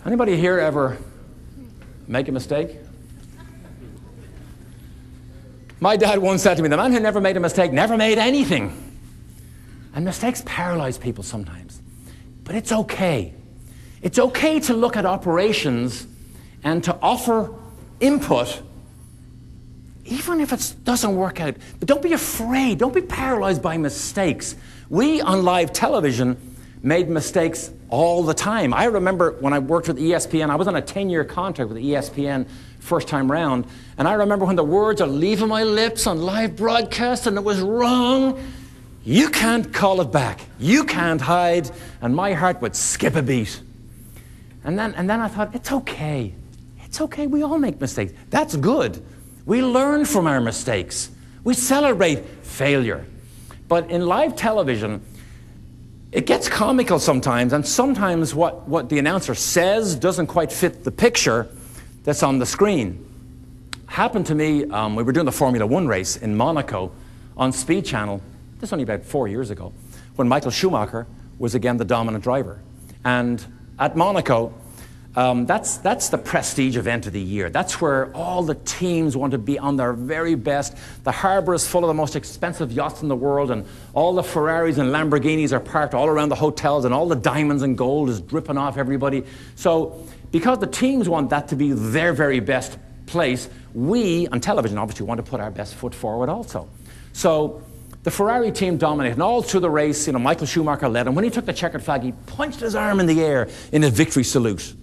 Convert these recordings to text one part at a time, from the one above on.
Anybody here ever make a mistake? My dad once said to me, the man who never made a mistake never made anything. And mistakes paralyze people sometimes. But it's okay. It's okay to look at operations and to offer input, even if it doesn't work out. But don't be afraid. Don't be paralyzed by mistakes. We on live television made mistakes all the time. I remember when I worked with ESPN, I was on a 10-year contract with ESPN first time round, and I remember when the words are leaving my lips on live broadcast and it was wrong, you can't call it back. You can't hide, and my heart would skip a beat. And then I thought, it's okay. It's okay, we all make mistakes. That's good. We learn from our mistakes. We celebrate failure. But in live television, it gets comical sometimes, and sometimes what the announcer says doesn't quite fit the picture that's on the screen. Happened to me, we were doing the Formula One race in Monaco on Speed Channel, this was only about 4 years ago, when Michael Schumacher was again the dominant driver. And at Monaco, that's the prestige event of the year. That's where all the teams want to be on their very best. The harbour is full of the most expensive yachts in the world, and all the Ferraris and Lamborghinis are parked all around the hotels, and all the diamonds and gold is dripping off everybody. So because the teams want that to be their very best place, we on television obviously want to put our best foot forward also. So the Ferrari team dominated, and all through the race, you know, Michael Schumacher led, and when he took the checkered flag, he punched his arm in the air in a victory salute.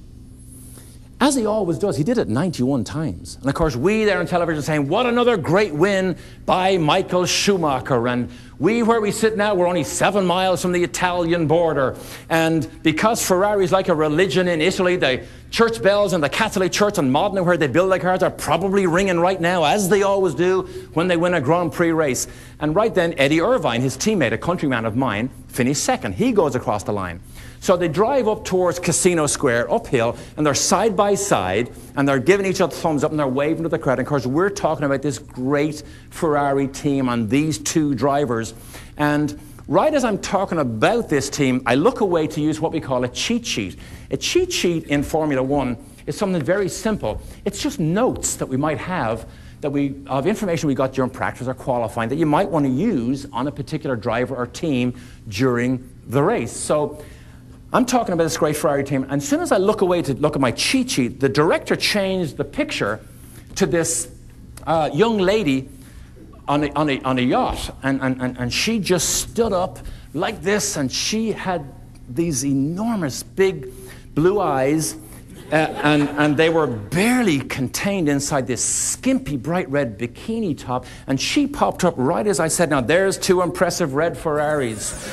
As he always does, he did it 91 times. And of course, we there on television saying, what another great win by Michael Schumacher. And we, where we sit now, we're only 7 miles from the Italian border. And because Ferrari is like a religion in Italy, the church bells in the Catholic Church in Modena, where they build their cars, are probably ringing right now, as they always do when they win a Grand Prix race. And right then, Eddie Irvine, his teammate, a countryman of mine, finished second. He goes across the line. So they drive up towards Casino Square, uphill, and they're side by side, and they're giving each other thumbs up, and they're waving to the crowd. And of course, we're talking about this great Ferrari team and these two drivers. And right as I'm talking about this team, I look away to use what we call a cheat sheet. A cheat sheet in Formula One is something very simple. It's just notes that we might have of information we got during practice or qualifying that you might want to use on a particular driver or team during the race. So I'm talking about this great Ferrari team, and as soon as I look away to look at my cheat sheet, the director changed the picture to this young lady on a yacht, and she just stood up like this, and she had these enormous big blue eyes, and they were barely contained inside this skimpy bright red bikini top, and she popped up right as I said, now there's two impressive red Ferraris.